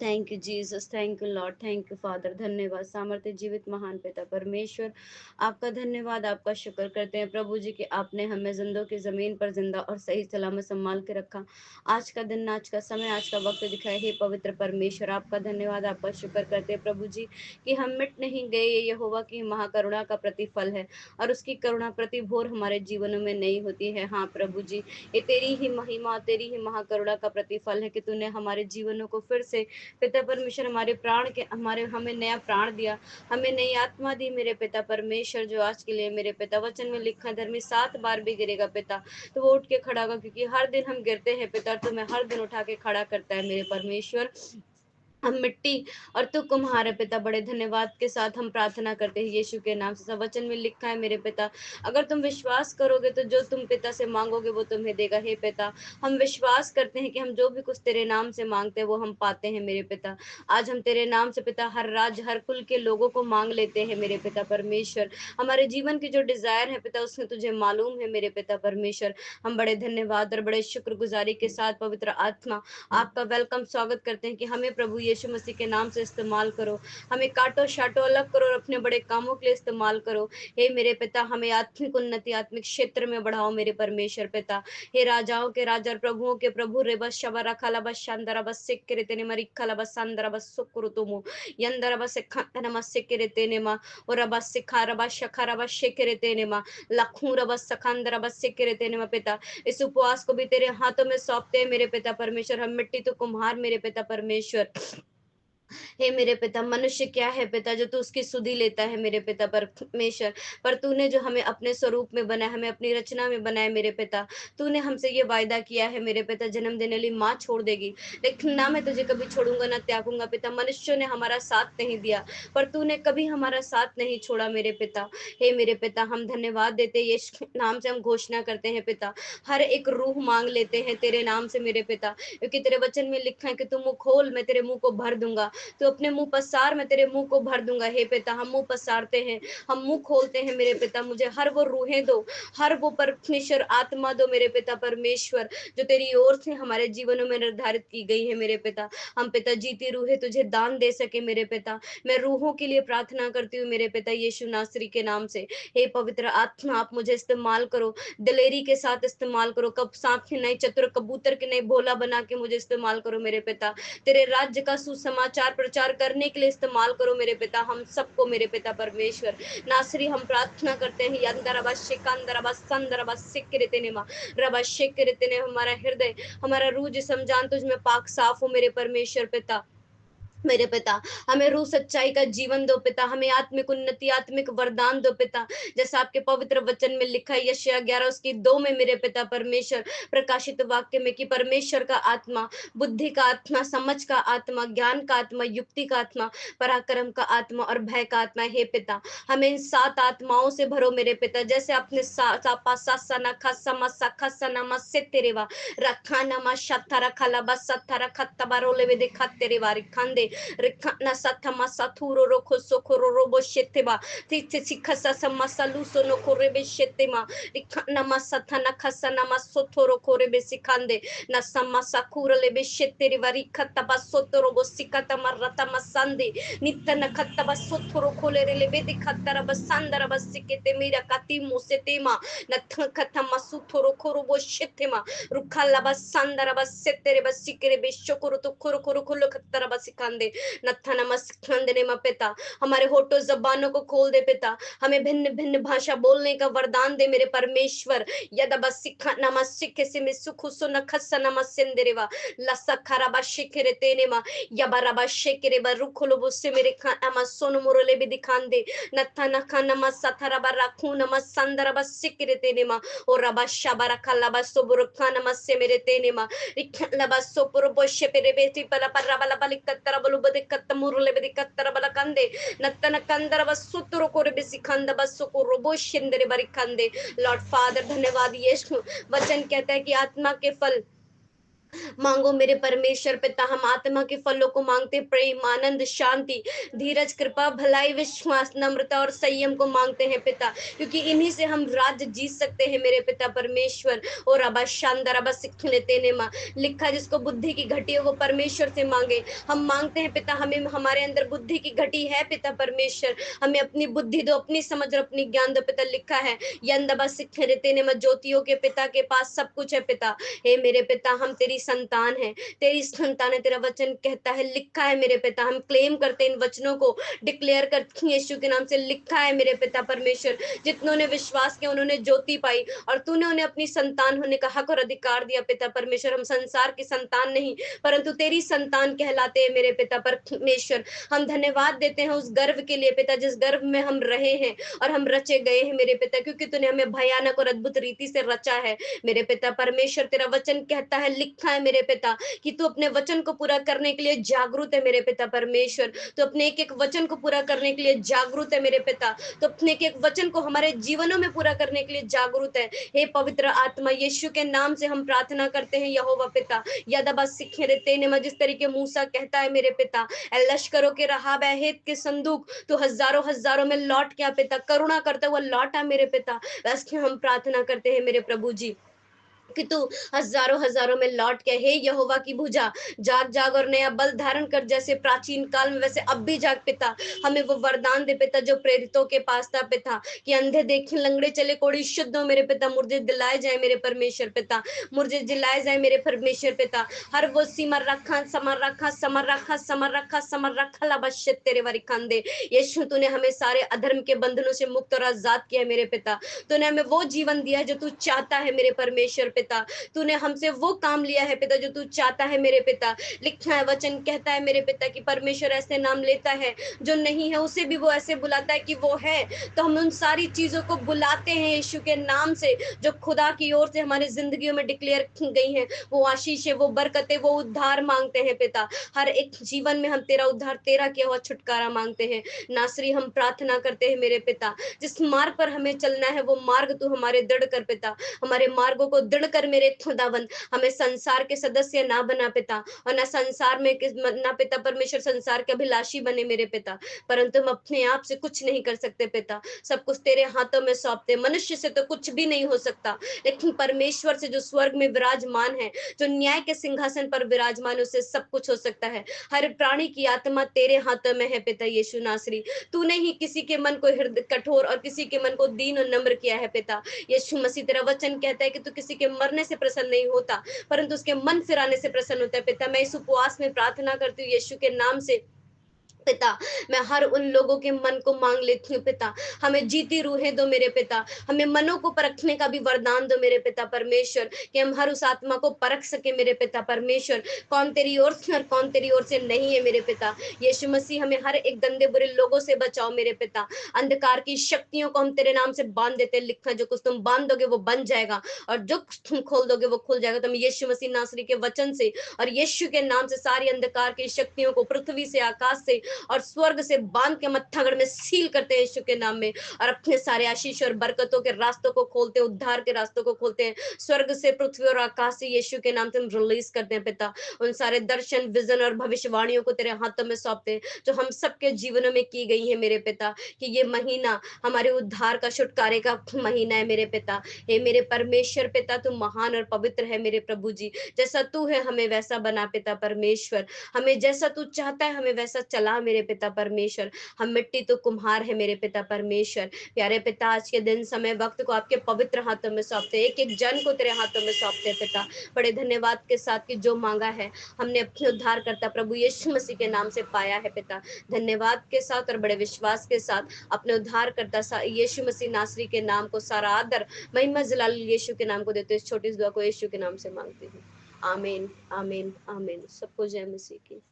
Thank you Jesus, thank you Lord, thank you father. धन्यवाद सामर्थ्य जीवित महान पिता परमेश्वर, आपका धन्यवाद, आपका शुक्र करते हैं प्रभु जी कि आपने हमें जिंदों की जमीन पर जिंदा और सही सलामत संभाल के रखा। आज का दिन, आज का समय, आज का वक्त दिखाए। हे पवित्र परमेश्वर, आपका धन्यवाद, आपका शुक्र करते हैं प्रभु जी कि हम मिट नहीं गए। ये यहोवा की महाकरुणा का प्रतिफल है और उसकी करुणा प्रति भोर हमारे जीवनों में नहीं होती है। हाँ प्रभु जी, ये तेरी ही महिमा, तेरी ही महाकरुणा का प्रतिफल है कि तूने हमारे जीवनों को फिर से पिता परमेश्वर हमारे प्राण के हमारे हमें नया प्राण दिया, हमें नई आत्मा दी मेरे पिता परमेश्वर। जो आज के लिए मेरे पिता वचन में लिखा, धर्मी 7 बार भी गिरेगा पिता तो वो उठ के खड़ा होगा, क्योंकि हर दिन हम गिरते हैं पिता, तुम्हें हर दिन उठा के खड़ा करता है मेरे परमेश्वर। हम मिट्टी और तू कुम्हार है पिता। बड़े धन्यवाद के साथ हम प्रार्थना करते हैं यीशु के नाम से। सब वचन में लिखा है मेरे पिता, अगर तुम विश्वास करोगे तो जो तुम पिता से मांगोगे वो तुम्हें देगा। हे पिता, हम विश्वास करते हैं कि हम जो भी कुछ तेरे नाम से मांगते हैं वो हम पाते हैं मेरे पिता। आज हम तेरे नाम से पिता हर राज्य हर कुल के लोगों को मांग लेते हैं मेरे पिता परमेश्वर। हमारे जीवन की जो डिजायर है पिता उसमें तुझे मालूम है मेरे पिता परमेश्वर। हम बड़े धन्यवाद और बड़े शुक्रगुजारी के साथ पवित्र आत्मा आपका वेलकम स्वागत करते हैं कि हमें प्रभु यीशु मसीह के नाम से इस्तेमाल करो, हमें काटो शाटो अलग करो और अपने बड़े कामों के लिए इस्तेमाल करो। हे मेरे पिता, हमें आत्मिक उन्नति आत्मिक क्षेत्र में बढ़ाओ मेरे परमेश्वर पिता। हे राजाओं के राजा और प्रभुओं के प्रभु, रे बस शबरा खाला बस शांदरा बस सिक्के तेने मरी खाला बस सांदरा बस सुकुरु तुमु यंदरा बस खाना मस सिक्के तेने मा और बस सिखारा बस शखारा बस शिखरे तेने मा लखूरा बस सखांदरा बस सिक्के तेने मा पिता। इस उपवास को भी तेरे हाथों में सौंपते हैं मेरे पिता परमेश्वर। हम मिट्टी तो कुम्हार मेरे पिता परमेश्वर। हे मेरे पिता, मनुष्य क्या है पिता जो तू उसकी सुधि लेता है मेरे पिता परमेश्वर, पर तूने जो हमें अपने स्वरूप में बनाया, हमें अपनी रचना में बनाया मेरे पिता। तूने हमसे ये वायदा किया है मेरे पिता, जन्म देने वाली माँ छोड़ देगी लेकिन ना मैं तुझे कभी छोड़ूंगा ना त्यागूंगा पिता। मनुष्यों ने हमारा साथ नहीं दिया पर तूने कभी हमारा साथ नहीं छोड़ा मेरे पिता। हे मेरे पिता, हम धन्यवाद देते हैं, यीशु के नाम से हम घोषणा करते हैं पिता, हर एक रूह मांग लेते हैं तेरे नाम से मेरे पिता, क्योंकि तेरे वचन में लिखा है कि तू मुंह खोल मैं तेरे मुंह को भर दूंगा, तो अपने मुंह पसार मैं तेरे मुंह को भर दूंगा। हे पिता, हम मुंह पसारते हैं, हम मुंह खोलते हैं मेरे पिता। मुझे हर वो रूहें दो, हर वो परमेश्वर आत्मा दो मेरे पिता परमेश्वर, जो तेरी ओर से हमारे जीवनों में निर्धारित की गई है मेरे पिता। हम पिता जीती रूहें तुझे दान दे सके मेरे पिता। मैं रूहों के लिए प्रार्थना करती हूँ मेरे पिता यीशु नासरी के नाम से। हे पवित्र आत्मा, आप मुझे इस्तेमाल करो, दिलेरी के साथ इस्तेमाल करो, कब सांप की नहीं चतुर कबूतर की नहीं भोला बना के मुझे इस्तेमाल करो मेरे पिता। तेरे राज्य का सुसमाचार प्रचार करने के लिए इस्तेमाल करो मेरे पिता, हम सबको मेरे पिता परमेश्वर। नासरी हम प्रार्थना करते हैं यंदरबा शिकंदरबा संदरबा सिकरितनेमा रबा शिकरितने। हमारा हृदय हमारा रूह जिसम जान तुझ में पाक साफ हो मेरे परमेश्वर पिता। मेरे पिता, हमें रूह सच्चाई का जीवन दो पिता, हमें आत्मिक उन्नति आत्मिक वरदान दो पिता, जैसा आपके पवित्र वचन में लिखा है यशायाह 11:2 में मेरे पिता परमेश्वर, प्रकाशित वाक्य में कि परमेश्वर का आत्मा, बुद्धि का आत्मा, समझ का आत्मा, ज्ञान का आत्मा, युक्ति का आत्मा, पराक्रम का आत्मा और भय का आत्मा। हे पिता, हमें इन 7 आत्माओं से भरो मेरे पिता, जैसे आपने सापा सासना खसमा सखसना मसेतेरेवा रखाना मा शत्थरा खला बस सत्थरा खत्तबारोले वेदे खत्तेरेवा रिखंदे Rikana satama saturo roko sokoro robo sheteba. Titi sikasa samasalu sono korebe shetema. Rikana masatana kasana masotoro korebe sikande. Nasama sakura lebe sheteri varikata basoto robo sikata marata masande. Nitana kataba sotoro kolere lebedi katara basandara basikete mira katimu setema. Natakata masutoro korobo shetema. Rukala basandara basetere basikere beshokoro to koro koro kolo katara basikande. नत्था नमस्कार देने मा पिता, हमारे होठों जबानों को खोल दे पिता, हमें भिन्न भिन्न भाषा बोलने का वरदान दे मेरे परमेश्वर। यदा बस सिखा नमस्के से में सुख सुन खस्सा नमस्सेंदेरेवा लसखरा बशिखरे तेने मा यबरा बशिखरे बरुखलो बुस्से मेरे खाना मा सोनो मुरले भी दिखान दे नत्था नखा नमस्सथरा बरखू नमस्संदर बसिखरे तेने मा और रबशा बरखला बसो बुरखा नमस्से मेरे तेने मा इखला बसो पुरो बोशे पेरे बेटी पला पररा बला बलिकत्तरा बलु बदिकत्तमुरले बदिकत्तरा बला कंदे नत्तन कंदर बसुतुरो कोरे बिसिखंद बसु को रोबो शिंदरे बरिखंदे। लॉर्ड फादर धन्यवाद यीशु, वचन कहता है कि आत्मा के फल मांगो मेरे परमेश्वर पिता, हम आत्मा के फलों को मांगते, प्रेम, आनंद, शांति, धीरज, कृपा, भलाई, विश्वास, नम्रता और संयम को मांगते हैं पिता, क्योंकि इन्हीं से हम राज्य जीत सकते हैं मेरे पिता परमेश्वर। और अबा शानदार अबा सिख लेते ने माँ, लिखा जिसको बुद्धि की घटी है वो परमेश्वर से मांगे। हम मांगते हैं पिता, हमें हमारे अंदर बुद्धि की घटी है पिता परमेश्वर, हमें अपनी बुद्धि दो, अपनी समझ और अपनी ज्ञान दो पिता। लिखा है यंदबा सिख लेते ने माँ, ज्योतियों के पिता के पास सब कुछ है पिता। हे मेरे पिता, हम तेरी संतान है, तेरी संतान है, तेरा वचन कहता है, लिखा है मेरे पिता, हम क्लेम करते हैं इन वचनों को, डिक्लेयर करते हैं यीशु के नाम से। लिखा है मेरे पिता परमेश्वर, जितनों ने विश्वास किया उन्होंने ज्योति पाई, और तूने उन्हें अपनी संतान होने का हक और अधिकार दिया पिता परमेश्वर। हम संसार की संतान नहीं परंतु तेरी संतान कहलाते हैं मेरे पिता परमेश्वर। हम धन्यवाद देते हैं उस गर्व के लिए पिता, जिस गर्व में हम रहे हैं और हम रचे गए हैं मेरे पिता, क्योंकि तूने हमें भयानक और अद्भुत रीति से रचा है मेरे पिता परमेश्वर। तेरा वचन कहता है, लिखा है मेरे पिता, कि तू अपने वचन को पूरा करने के लिए जागरूक है मेरे पिता परमेश्वर। तो अपने एक एक वचन को पूरा करने के लिए जागरूक है मेरे पिता, तो अपने एक एक वचन को हमारे जीवनों में पूरा करने के लिए जागरूक है। हे पवित्र आत्मा, यीशु के नाम से हम प्रार्थना करते हैं यहोवा पिता। यदबा सिखे देते ने, जिस तरीके मूसा कहता है मेरे पिता, लश्करों के रहाब हेत के संदूक तो हजारों हजारों में लौट गया पिता, करुणा करता हुआ लौटा मेरे पिता। वैसे हम प्रार्थना करते हैं मेरे प्रभु जी, कि तू हजारों हजारों में लौट के, हे यहोवा की भुजा, जाग जाग और नया बल धारण कर, जैसे प्राचीन काल में वैसे अब भी जाग पिता। हमें वो वरदान दे पिता जो प्रेरितों के पास था पिता, कि अंधे देखें, लंगड़े चले, कोढ़ी शुद्ध हो मेरे पिता, मुर्दे दिलाए जाए मेरे परमेश्वर पिता, मुर्दे दिलाए जाए मेरे परमेश्वर पिता। हर वो सिमर रखा समर रखा समर रखा समर रखा समर रखा लबश्यत तेरे वरी खांदे। यीशु तूने हमें सारे अधर्म के बंधनों से मुक्त और आजाद किया है मेरे पिता। तूने हमें वो जीवन दिया है जो तू चाहता है मेरे परमेश्वर पिता। तूने हमसे वो काम लिया है पिता जो तू चाहता है मेरे पिता। लिखा है, वचन कहता है मेरे पिता कि परमेश्वर ऐसे नाम लेता है जो नहीं है उसे भी वो ऐसे बुलाता है कि वो है। तो हम उन सारी चीजों को बुलाते हैं यीशु के नाम से, जो खुदा की ओर से हमारी जिंदगियों में डिक्लेयर की गई है। वो आशीष है, वो बरकतें, वो उद्धार मांगते हैं पिता। हर एक जीवन में हम तेरा उद्धार, तेरा किया हुआ छुटकारा मांगते हैं। नासरी हम प्रार्थना करते हैं मेरे पिता, जिस मार्ग पर हमें चलना है वो मार्ग तू हमारे दृढ़ कर पिता, हमारे मार्गों को दृढ़ कर मेरे खुदावन। हमें संसार के सदस्य ना बना पिता, और ना संसार में ना पिता परमेश्वर संसार के अभिलाषी बने मेरे पिता, परंतु हम अपने आप से कुछ नहीं कर सकते पिता। सब कुछ तेरे हाथों में सौंपते। मनुष्य से तो कुछ भी नहीं हो सकता, लेकिन परमेश्वर से जो स्वर्ग में विराजमान है, जो न्याय के सिंहासन पर विराजमान, उससे सब कुछ हो सकता है। हर प्राणी की आत्मा तेरे हाथों में है पिता यीशु नासरी। तूने ही किसी के मन को हृदय कठोर और किसी के मन को दीन और नम्र किया है पिता। यीशु मसीह, तेरा वचन कहता है कि तू किसी के मरने से प्रसन्न नहीं होता, परंतु उसके मन फिराने से प्रसन्न होता है पिता। मैं इस उपवास में प्रार्थना करती हूँ यीशु के नाम से पिता, मैं हर उन लोगों के मन को मांग लेती हूँ पिता। हमें जीती रूहें दो मेरे पिता, हमें मनों को परखने का भी वरदान दो मेरे पिता परमेश्वर, कि हम हर उस आत्मा को परख सके मेरे पिता परमेश्वर, कौन तेरी ओर से और कौन तेरी ओर से नहीं है मेरे पिता। यीशु मसीह, हमें हर एक गंदे बुरे लोगों से बचाओ मेरे पिता। अंधकार की शक्तियों को हम तेरे नाम से बांध देते। लिखा, जो कुछ तुम बांध दोगे वो बन जाएगा, और जो कुछ तुम खोल दोगे वो खुल जाएगा। तुम यीशु मसीह नासरी के वचन से और यीशु के नाम से सारी अंधकार की शक्तियों को पृथ्वी से, आकाश से और स्वर्ग से बांध के मत्थागढ़ में सील करते हैं यीशु के नाम में, और अपने सारे आशीष और बरकतों के रास्तों को खोलते हैं, उद्धार के रास्तों को खोलते हैं। स्वर्ग से, पृथ्वी और आकाश से यीशु के नाम से हम रिलीज करते हैं पिता। उन सारे दर्शन, विजन और भविष्यवाणियों को तेरे हाथों में सौंपते हैं, जो हम सबके जीवनों में की गई है मेरे पिता, कि ये महीना हमारे उद्धार का, छुटकारे का महीना है मेरे पिता। हे मेरे परमेश्वर पिता, तू महान और पवित्र है मेरे प्रभु जी। जैसा तू है हमें वैसा बना पिता परमेश्वर, हमें जैसा तू चाहता है हमें वैसा चला मेरे पिता परमेश्वर। हम मिट्टी तो कुम्हार है मेरे पिता परमेश्वर। प्यारे पिता, आज के दिन, समय, वक्त को आपके पवित्र हाथों में सौंपते, एक एक जन को तेरे हाथों में सौंपते पिता। बड़े धन्यवाद के साथ कि जो मांगा है हमने अपने उद्धार करता प्रभु यीशु मसीह के नाम से पाया है पिता। धन्यवाद के साथ और बड़े विश्वास के साथ अपने उद्धार करता यीशु मसीह नासरी के नाम को सारा आदर, महिमा, जलाल यीशु के नाम को देते। इस छोटी सी दुआ को यीशु के नाम से मांगती हूँ। आमीन, आमीन, आमीन। सबको जय मसीह की।